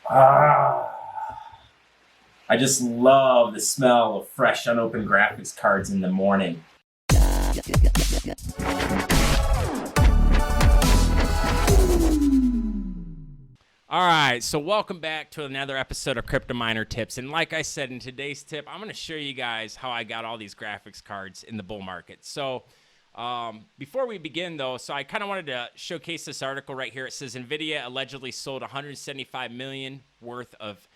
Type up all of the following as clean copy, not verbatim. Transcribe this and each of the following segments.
Ah, I just love the smell of fresh, unopened graphics cards in the morning. All right, so welcome back to another episode of Crypto Miner Tips. And like I said in today's tip, I'm going to show you guys how I got all these graphics cards in the bull market. So before we begin, though, I kind of wanted to showcase this article right here. It says NVIDIA allegedly sold $175 million worth of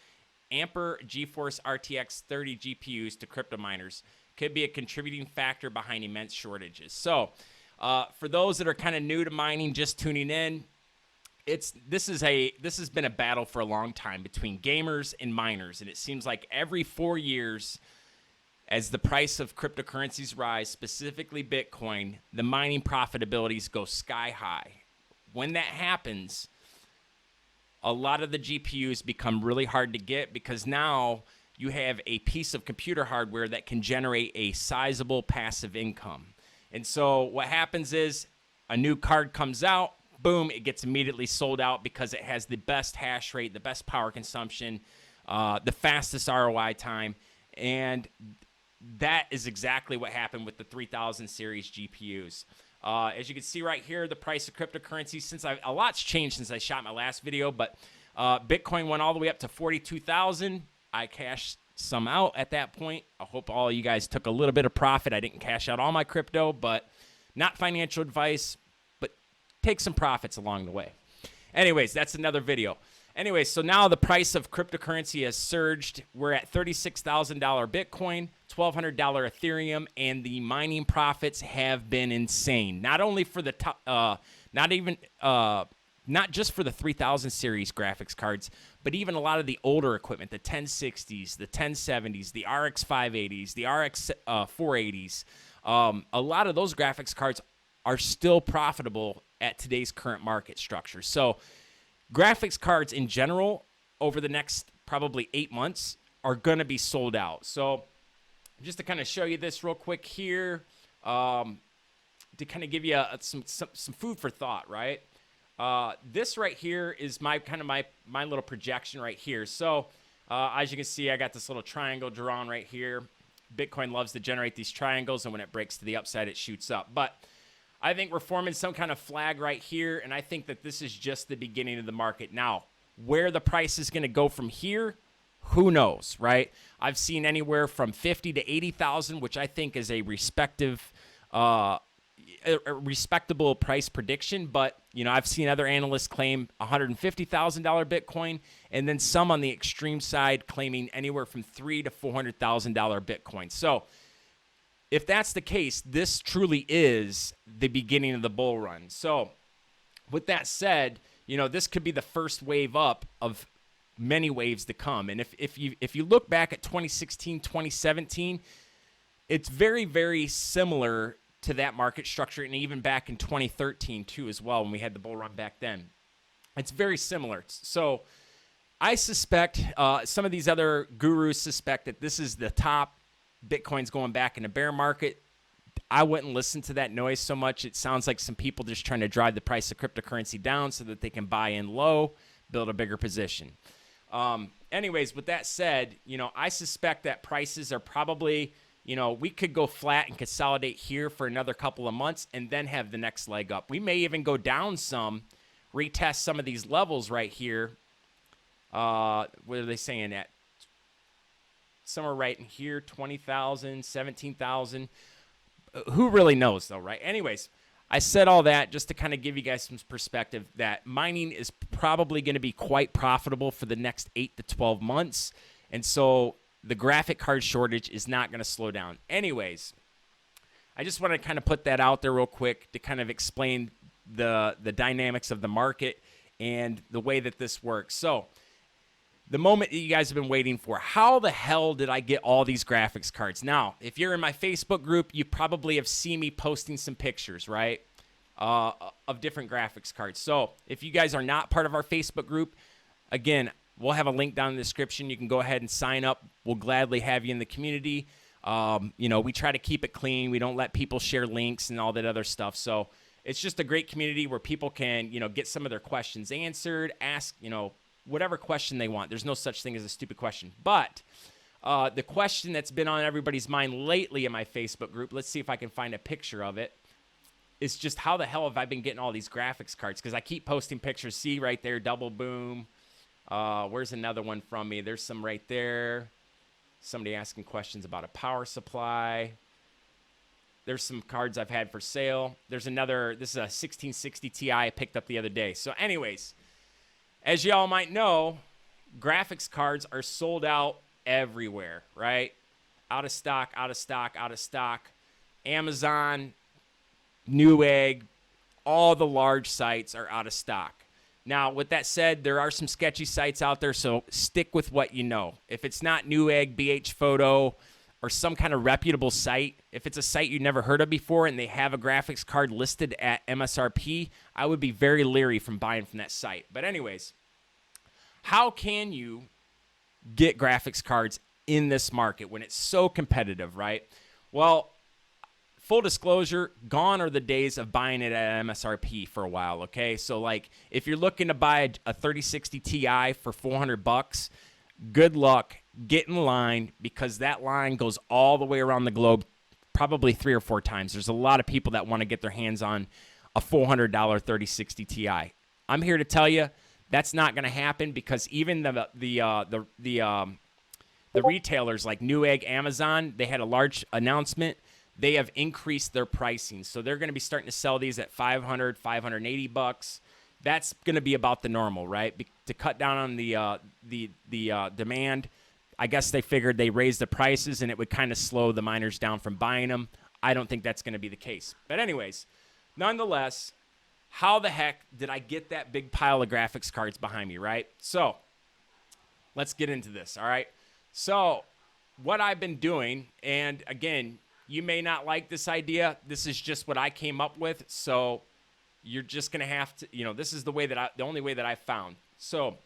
Ampere GeForce RTX 30 GPUs to crypto miners. Could be a contributing factor behind immense shortages. So for those that are kind of new to mining, just tuning in, this has been a battle for a long time between gamers and miners, and it seems like every 4 years, as the price of cryptocurrencies rise, specifically Bitcoin, the mining profitabilities go sky high. When that happens, a lot of the GPUs become really hard to get because now you have a piece of computer hardware that can generate a sizable passive income. And so what happens is a new card comes out, boom, it gets immediately sold out because it has the best hash rate, the best power consumption, the fastest ROI time, and that is exactly what happened with the 3000 series GPUs. As you can see right here, the price of cryptocurrency, a lot's changed since I shot my last video, but Bitcoin went all the way up to 42,000. I cashed some out at that point. I hope all you guys took a little bit of profit. I didn't cash out all my crypto, but not financial advice, but take some profits along the way. Anyways, that's another video. Anyways, so now the price of cryptocurrency has surged. We're at $36,000 Bitcoin, $1,200 Ethereum, and the mining profits have been insane. Not only for the not just for the 3000 series graphics cards, but even a lot of the older equipment, the 1060s, the 1070s, the RX 580s, the RX 480s. A lot of those graphics cards are still profitable at today's current market structure. So graphics cards in general over the next probably 8 months are going to be sold out. So just to kind of show you this real quick here, to kind of give you some food for thought, right? This right here is my little projection right here. So as you can see, I got this little triangle drawn right here. Bitcoin loves to generate these triangles, and when it breaks to the upside, it shoots up. But I think we're forming some kind of flag right here, and I think that this is just the beginning of the market. Now, where the price is going to go from here, who knows, right? I've seen anywhere from 50 to 80,000, which I think is a respectable price prediction. But I've seen other analysts claim $150,000 Bitcoin, and then some on the extreme side claiming anywhere from $300,000 to $400,000 Bitcoin. So if that's the case, this truly is the beginning of the bull run. So with that said, this could be the first wave up of many waves to come. And if you look back at 2016, 2017, it's very, very similar to that market structure, and even back in 2013 too as well, when we had the bull run back then. It's very similar. So I suspect some of these other gurus suspect that this is the top. Bitcoin's going back in a bear market. I wouldn't listen to that noise so much. It sounds like some people just trying to drive the price of cryptocurrency down so that they can buy in low, build a bigger position. Anyways, with that said, I suspect that prices are probably, we could go flat and consolidate here for another couple of months and then have the next leg up. We may even go down some, retest some of these levels right here. What are they saying at? Somewhere right in here, 20,000, 17,000. Who really knows, though, right? Anyways, I said all that just to kind of give you guys some perspective that mining is probably going to be quite profitable for the next 8 to 12 months. And so the graphic card shortage is not going to slow down. Anyways, I just want to kind of put that out there real quick to kind of explain the dynamics of the market and the way that this works. So the moment that you guys have been waiting for. How the hell did I get all these graphics cards? Now, if you're in my Facebook group, you probably have seen me posting some pictures, right, of different graphics cards. So if you guys are not part of our Facebook group, again, we'll have a link down in the description. You can go ahead and sign up. We'll gladly have you in the community. We try to keep it clean. We don't let people share links and all that other stuff. So it's just a great community where people can, get some of their questions answered, ask, whatever question they want. There's no such thing as a stupid question. But the question that's been on everybody's mind lately in my Facebook group, let's see if I can find a picture of it, is just how the hell have I been getting all these graphics cards? Because I keep posting pictures. See right there, Double Boom. Where's another one from me? There's some right there. Somebody asking questions about a power supply. There's some cards I've had for sale. There's another, this is a 1660 Ti I picked up the other day. So anyways, as y'all might know, graphics cards are sold out everywhere, right? Out of stock, out of stock, out of stock. Amazon, Newegg, all the large sites are out of stock. Now, with that said, there are some sketchy sites out there, so stick with what you know. If it's not Newegg, BH Photo, or some kind of reputable site, if it's a site you've never heard of before and they have a graphics card listed at MSRP, I would be very leery from buying from that site. But anyways, how can you get graphics cards in this market when it's so competitive, right? Well, full disclosure, gone are the days of buying it at MSRP for a while, okay? So like if you're looking to buy a 3060 Ti for $400, good luck. Get in line, because that line goes all the way around the globe, probably 3 or 4 times. There's a lot of people that want to get their hands on a $400 3060 Ti. I'm here to tell you that's not going to happen, because even the retailers like Newegg, Amazon, they had a large announcement. They have increased their pricing, so they're going to be starting to sell these at $500, $580. That's going to be about the normal, right? To cut down on the demand. I guess they figured they raised the prices and it would kind of slow the miners down from buying them. I don't think that's going to be the case. But anyways, nonetheless, how the heck did I get that big pile of graphics cards behind me, right? So let's get into this, all right? So what I've been doing, and again, you may not like this idea. This is just what I came up with. So you're just going to have to, this is the only way that I found. So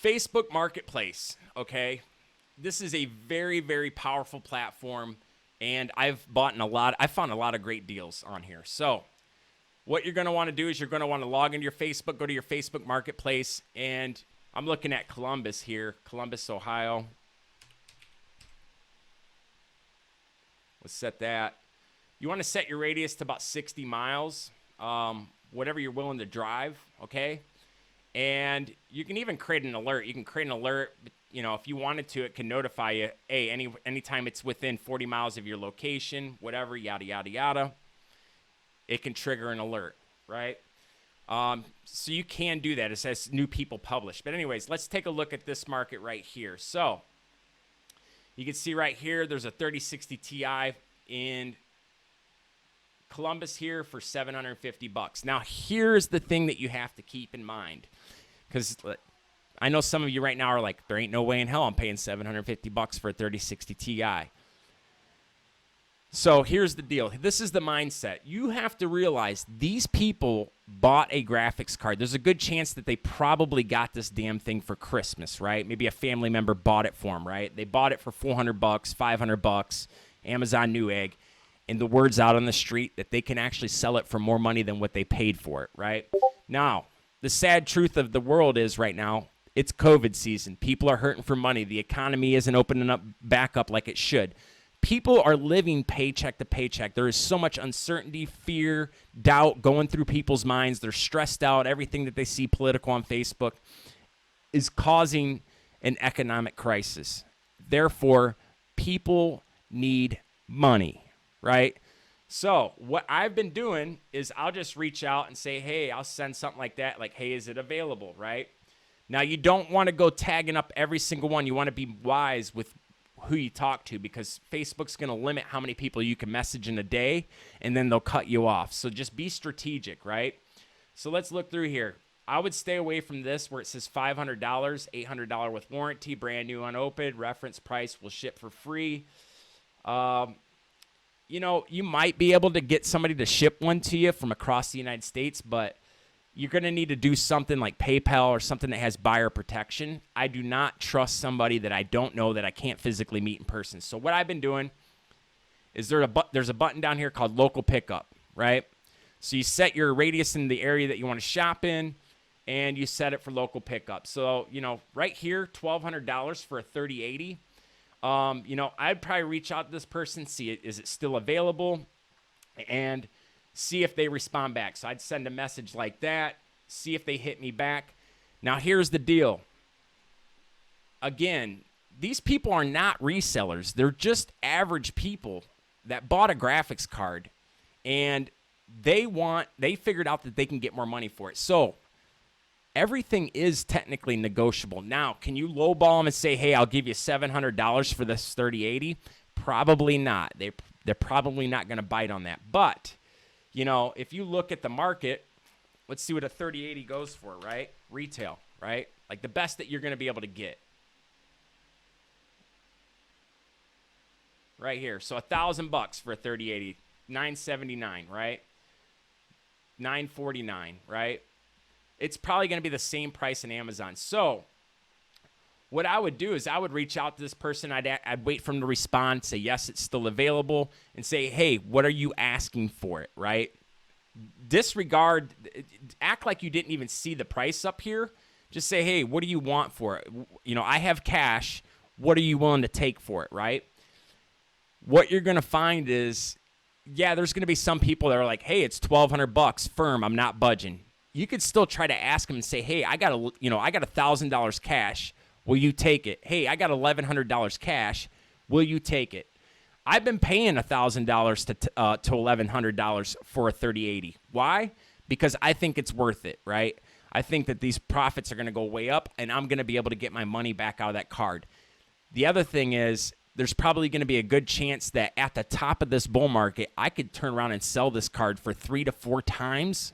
Facebook Marketplace, okay? This is a very, very powerful platform, and I've found a lot of great deals on here. So what you're going to want to do is you're going to want to log into your Facebook, go to your Facebook Marketplace, and I'm looking at Columbus here, Columbus, Ohio. Let's set that. You want to set your radius to about 60 miles, whatever you're willing to drive, okay? And you can even create an alert. You can create an alert, if you wanted to, it can notify you, hey, anytime it's within 40 miles of your location, whatever, yada, yada, yada, it can trigger an alert, right? So you can do that. It says new people published. But anyways, let's take a look at this market right here. So you can see right here, there's a 3060 Ti in Columbus here for $750. Now, here's the thing that you have to keep in mind, because I know some of you right now are like, there ain't no way in hell I'm paying $750 for a 3060 Ti. So here's the deal. This is the mindset. You have to realize these people bought a graphics card. There's a good chance that they probably got this damn thing for Christmas, right? Maybe a family member bought it for them, right? They bought it for $400, $500, Amazon, Newegg, and the word's out on the street that they can actually sell it for more money than what they paid for it, right? Now, the sad truth of the world is right now, it's COVID season. People are hurting for money. The economy isn't opening up back up like it should. People are living paycheck to paycheck. There is so much uncertainty, fear, doubt going through people's minds. They're stressed out. Everything that they see political on Facebook is causing an economic crisis. Therefore, people need money, right? So what I've been doing is I'll just reach out and say, hey, I'll send something like that, like, hey, is it available, right? Now, you don't want to go tagging up every single one. You want to be wise with who you talk to, because Facebook's going to limit how many people you can message in a day, and then they'll cut you off. So just be strategic, right? So let's look through here. I would stay away from this where it says $500, $800 with warranty, brand new unopened, reference price, will ship for free. You might be able to get somebody to ship one to you from across the United States, but you're going to need to do something like PayPal or something that has buyer protection. I do not trust somebody that I don't know, that I can't physically meet in person. So what I've been doing is there's a button down here called local pickup. right? So you set your radius in the area that you want to shop in, and you set it for local pickup. So, right here, $1,200 for a 3080. I'd probably reach out to this person, see is it still available, and see if they respond back. So I'd send a message like that, see if they hit me back. Now, here's the deal. Again, these people are not resellers. They're just average people that bought a graphics card, and they figured out that they can get more money for it. So everything is technically negotiable. Now, can you lowball them and say, hey, I'll give you $700 for this 3080? Probably not. They're probably not going to bite on that. But, if you look at the market, let's see what a 3080 goes for, right? Retail, right? Like the best that you're going to be able to get. Right here. So $1,000 for a 3080, $979, right? $949, right? It's probably going to be the same price in Amazon. So what I would do is I would reach out to this person. I'd wait for them to respond, say, yes, it's still available, and say, hey, what are you asking for it, right? Disregard, act like you didn't even see the price up here. Just say, hey, what do you want for it? I have cash. What are you willing to take for it, right? What you're going to find is, yeah, there's going to be some people that are like, hey, it's $1,200 firm. I'm not budging. You could still try to ask them and say, hey, I got $1,000 cash. Will you take it? Hey, I got $1,100 cash. Will you take it? I've been paying $1,000 to $1,100 for a 3080. Why? Because I think it's worth it, right? I think that these profits are going to go way up, and I'm going to be able to get my money back out of that card. The other thing is, there's probably going to be a good chance that at the top of this bull market, I could turn around and sell this card for 3 to 4 times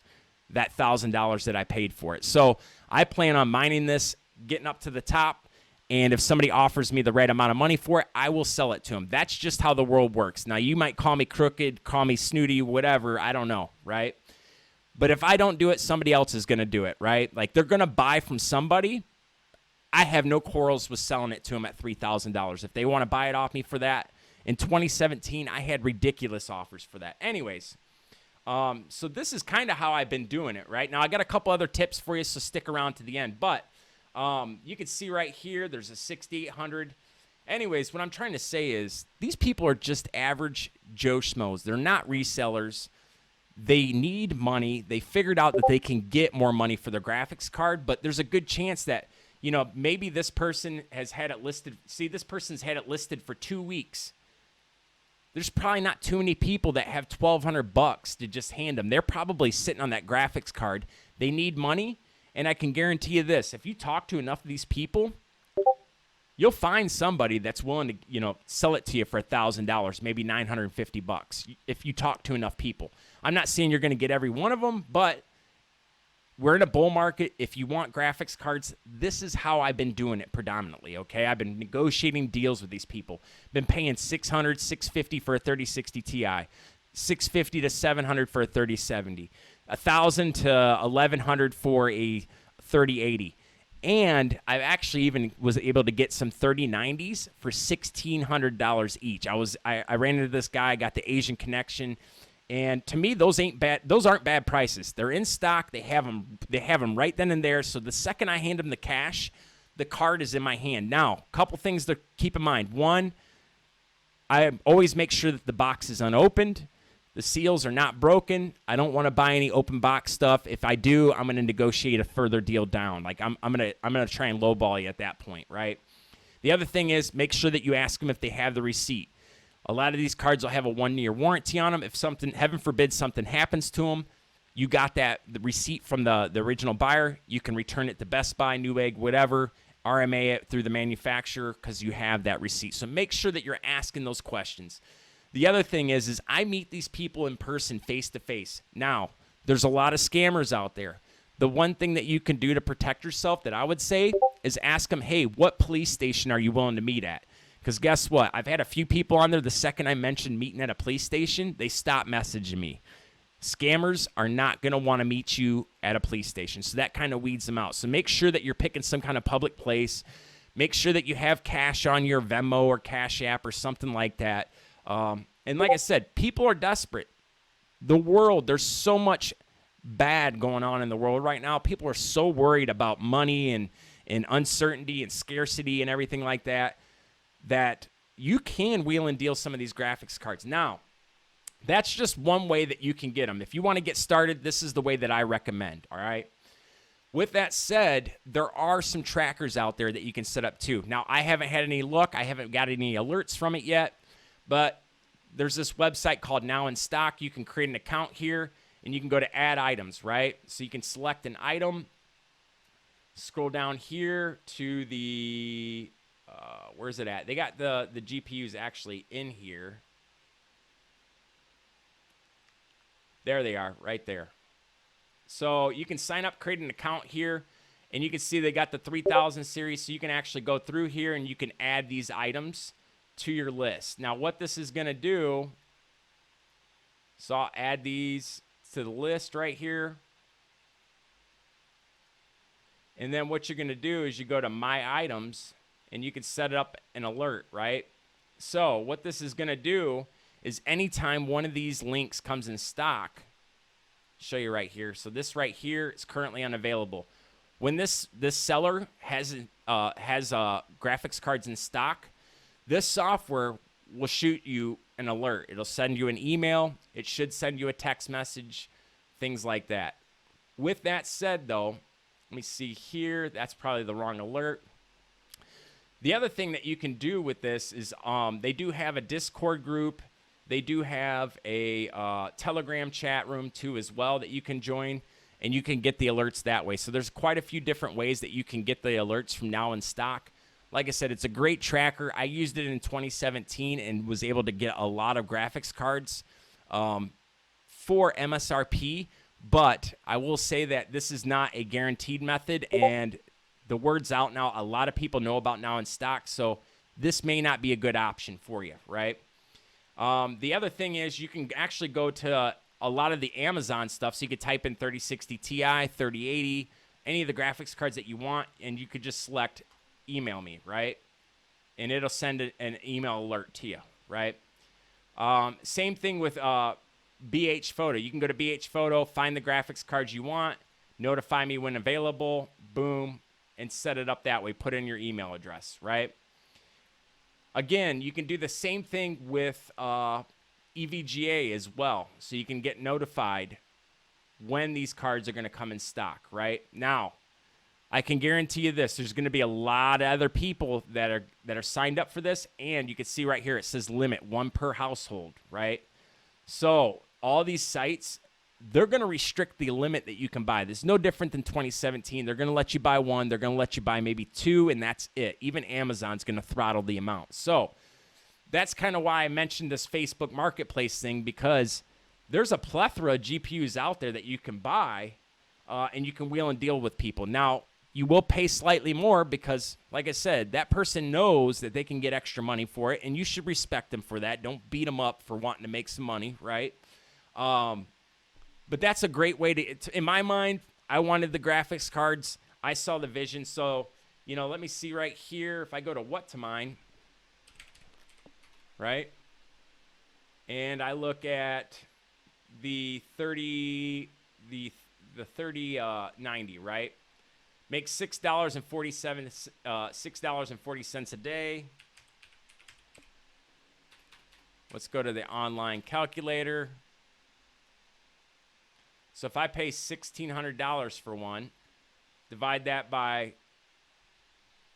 that $1,000 that I paid for it. So I plan on mining this, getting up to the top, and if somebody offers me the right amount of money for it, I will sell it to them. That's just how the world works. Now, you might call me crooked, call me snooty, whatever. I don't know, right? But if I don't do it, somebody else is going to do it, right? Like, they're going to buy from somebody. I have no quarrels with selling it to them at $3,000. If they want to buy it off me for that, in 2017, I had ridiculous offers for that. Anyways, so this is kind of how I've been doing it, right? Now, I got a couple other tips for you, so stick around to the end. But you can see right here, there's a 6800. Anyways, what I'm trying to say is these people are just average Joe Schmoes. They're not resellers. They need money. They figured out that they can get more money for their graphics card, but there's a good chance that maybe this person has had it listed. See, this person's had it listed for 2 weeks. There's probably not too many people that have $1,200 to just hand them. They're probably sitting on that graphics card. They need money, and I can guarantee you this. If you talk to enough of these people, you'll find somebody that's willing to, sell it to you for $1,000, maybe $950 if you talk to enough people. I'm not saying you're going to get every one of them, but we're in a bull market. If you want graphics cards, this is how I've been doing it predominantly, okay? I've been negotiating deals with these people. Been paying $600, $650 for a 3060 Ti, $650 to $700 for a 3070, $1,000 to $1,100 for a 3080. And I actually even was able to get some 3090s for $1,600 each. I ran into this guy, got the Asian connection. And to me, those ain't bad. Those aren't bad prices. They're in stock. They have them right then and there. So the second I hand them the cash, the card is in my hand. Now, a couple things to keep in mind. One, I always make sure that the box is unopened. The seals are not broken. I don't want to buy any open box stuff. If I do, I'm going to negotiate a further deal down. Like I'm gonna try and lowball you at that point, right? The other thing is make sure that you ask them if they have the receipt. A lot of these cards will have a 1-year warranty on them. If something, heaven forbid, something happens to them, you got the receipt from the original buyer. You can return it to Best Buy, Newegg, whatever, RMA it through the manufacturer because you have that receipt. So make sure that you're asking those questions. The other thing is I meet these people in person, face to face. Now, there's a lot of scammers out there. The one thing that you can do to protect yourself that I would say is ask them, hey, what police station are you willing to meet at? Because guess what? I've had a few people on there. The second I mentioned meeting at a police station, they stop messaging me. Scammers are not going to want to meet you at a police station. So that kind of weeds them out. So make sure that you're picking some kind of public place. Make sure that you have cash on your Venmo or Cash App or something like that. And like I said, people are desperate. the world, there's so much bad going on in the world right now. People are so worried about money and uncertainty and scarcity and everything like that, that you can wheel and deal some of these graphics cards. Now, that's just one way that you can get them. If you want to get started, this is the way that I recommend, all right? With that said, there are some trackers out there that you can set up too. Now, I haven't had any luck. I haven't got any alerts from it yet, but there's this website called Now in Stock. You can create an account here, and you can go to add items, right? So you can select an item, scroll down here to the, where's it at? They got the GPUs actually in here. There they are, right there. So you can sign up, create an account here, and you can see they got the 3000 series, so you can actually go through here and you can add these items to your list. Now, what this is going to do, so I'll add these to the list right here. And then what you're going to do is you go to My Items, and you can set up an alert, right? So what this is going to do is anytime one of these links comes in stock, show you right here. So this right here is currently unavailable. When this seller has graphics cards in stock, this software will shoot you an alert. It'll send you an email. It should send you a text message, things like that. With that said, though, let me see here. That's probably the wrong alert. The other thing that you can do with this is they do have a Discord group. They do have a Telegram chat room too as well that you can join, and you can get the alerts that way. So there's quite a few different ways that you can get the alerts from Now in Stock. Like I said, it's a great tracker. I used it in 2017 and was able to get a lot of graphics cards for MSRP, but I will say that this is not a guaranteed method, and the word's out now. A lot of people know about Now in Stock, so this may not be a good option for you, right? The other thing is you can actually go to a lot of the Amazon stuff, so you could type in 3060 Ti, 3080, any of the graphics cards that you want, and you could just select email me, right? And it'll send an email alert to you, right? Same thing with BH Photo. You can go to BH Photo, find the graphics cards you want, notify me when available, boom, and set it up that way. Put in your email address, right? Again, you can do the same thing with EVGA as well. So you can get notified when these cards are going to come in stock, right? Now, I can guarantee you this. There's going to be a lot of other people that are signed up for this, and you can see right here it says limit, 1 per household, right? So all these sites, they're going to restrict the limit that you can buy. This is no different than 2017. They're going to let you buy 1. They're going to let you buy maybe 2, and that's it. Even Amazon's going to throttle the amount. So that's kind of why I mentioned this Facebook Marketplace thing, because there's a plethora of GPUs out there that you can buy, and you can wheel and deal with people. Now, you will pay slightly more because, like I said, that person knows that they can get extra money for it, and you should respect them for that. Don't beat them up for wanting to make some money, right? But that's a great way to, in my mind, I wanted the graphics cards. I saw the vision. So, let me see right here. If I go to what to mine, right? And I look at the 3090, right? Makes $6.40 a day. Let's go to the online calculator. So if I pay $1,600 for one, divide that by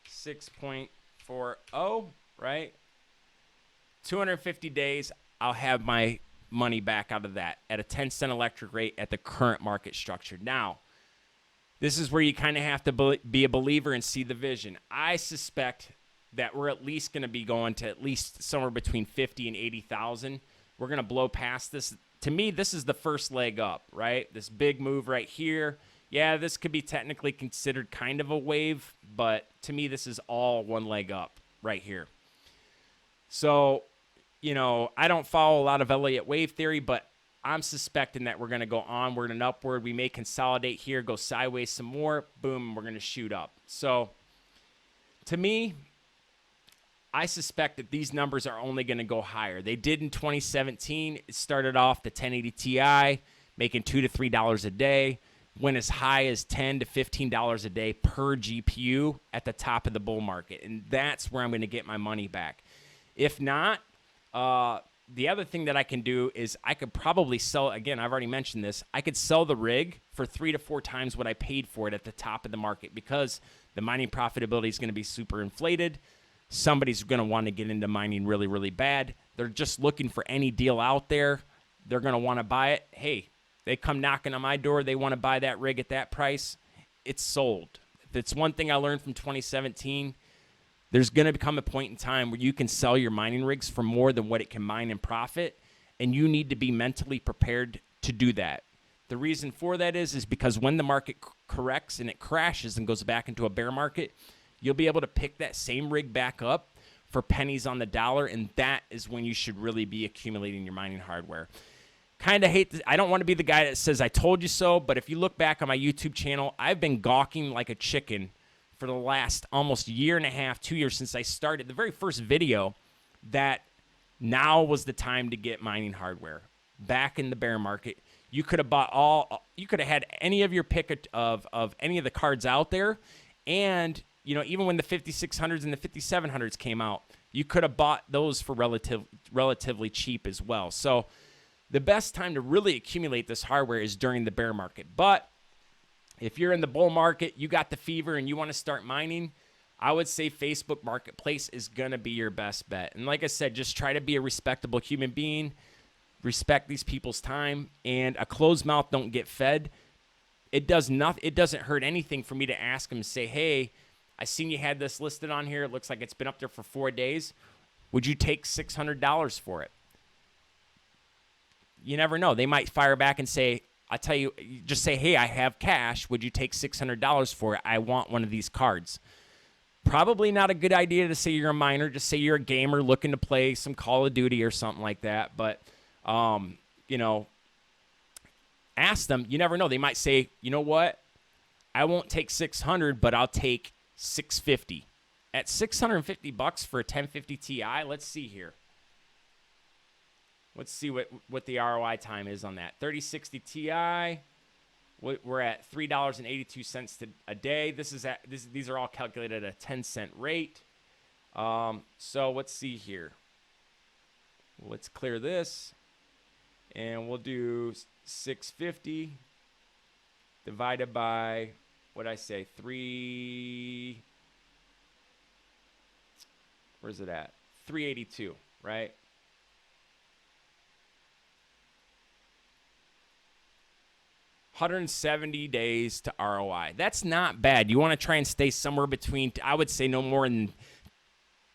6.40, right? 250 days, I'll have my money back out of that at a 10-cent electric rate at the current market structure. Now, this is where you kind of have to be a believer and see the vision. I suspect that we're at least going to be going to at least somewhere between 50 and 80,000. We're going to blow past this. To me, this is the first leg up, right? This big move right here. Yeah, this could be technically considered kind of a wave, but to me, this is all one leg up right here. So, I don't follow a lot of Elliott wave theory, but I'm suspecting that we're going to go onward and upward. We may consolidate here, go sideways some more. Boom, we're going to shoot up. So, to me, I suspect that these numbers are only going to go higher. They did in 2017. It started off the 1080 Ti making $2 to $3 a day, went as high as $10 to $15 a day per GPU at the top of the bull market, and that's where I'm going to get my money back. If not, the other thing that I can do is I could probably sell, again, I've already mentioned this, I could sell the rig for 3 to 4 times what I paid for it at the top of the market because the mining profitability is going to be super inflated. Somebody's going to want to get into mining really, really bad. They're just looking for any deal out there. They're going to want to buy it. Hey, they come knocking on my door. They want to buy that rig at that price. It's sold. That's one thing I learned from 2017. There's going to become a point in time where you can sell your mining rigs for more than what it can mine and profit, and you need to be mentally prepared to do that. The reason for that is because when the market corrects and it crashes and goes back into a bear market, you'll be able to pick that same rig back up for pennies on the dollar, and that is when you should really be accumulating your mining hardware. Kind of hate I don't want to be the guy that says I told you so, but if you look back on my YouTube channel, I've been gawking like a chicken for the last almost year and a half, 2 years since I started the very first video that now was the time to get mining hardware. Back in the bear market, you could have bought you could have had any of your pick of any of the cards out there, and even when the 5600s and the 5700s came out, you could have bought those for relatively cheap as well. So the best time to really accumulate this hardware is during the bear market. But if you're in the bull market, you got the fever, and you want to start mining, I would say Facebook Marketplace is going to be your best bet. And like I said, just try to be a respectable human being, respect these people's time, and a closed mouth don't get fed. It doesn't hurt anything for me to ask them, say, hey, I seen you had this listed on here. It looks like it's been up there for 4 days. Would you take $600 for it? You never know. They might fire back and say, I tell you, just say, hey, I have cash. Would you take $600 for it? I want one of these cards. Probably not a good idea to say you're a miner. Just say you're a gamer looking to play some Call of Duty or something like that. But, ask them. You never know. They might say, you know what? I won't take $600, but I'll take $650. At $650 for a 1050 Ti, let's see here. Let's see what the ROI time is on that. 3060 Ti, we're at $3.82 a day. These are all calculated at a 10-cent rate. So let's see here. Let's clear this, and we'll do 650 divided by, what'd I say, 3, where's it at? 382, right? $170 days to ROI. That's not bad. You want to try and stay somewhere between, I would say no more than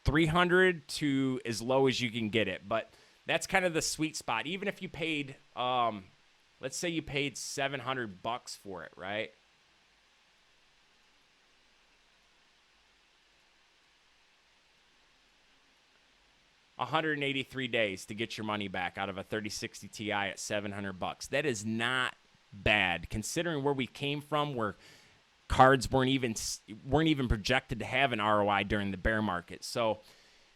300 to as low as you can get it. But that's kind of the sweet spot. Even if you paid, let's say you paid $700 for it, right? $183 days to get your money back out of a 3060 Ti at $700. That is not bad, considering where we came from, where cards weren't even projected to have an ROI during the bear market. So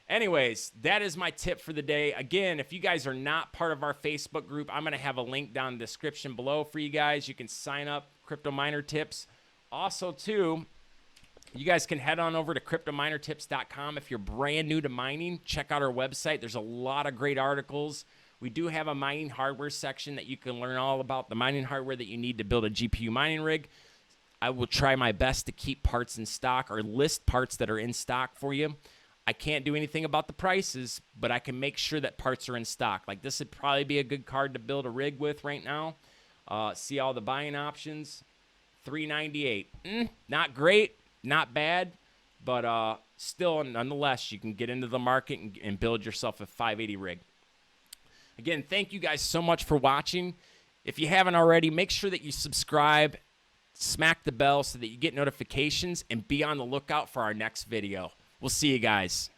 anyways, that is my tip for the day. Again, if you guys are not part of our Facebook group, I'm going to have a link down in the description below for you guys. You can sign up, Crypto Miner Tips. Also, too, you guys can head on over to cryptominertips.com. If you're brand new to mining, check out our website. There's a lot of great articles. We do have a mining hardware section that you can learn all about the mining hardware that you need to build a GPU mining rig. I will try my best to keep parts in stock or list parts that are in stock for you. I can't do anything about the prices, but I can make sure that parts are in stock. Like this would probably be a good card to build a rig with right now. See all the buying options. $398. Not great, not bad, but still, nonetheless, you can get into the market and build yourself a 580 rig. Again, thank you guys so much for watching. If you haven't already, make sure that you subscribe, smack the bell so that you get notifications, and be on the lookout for our next video. We'll see you guys.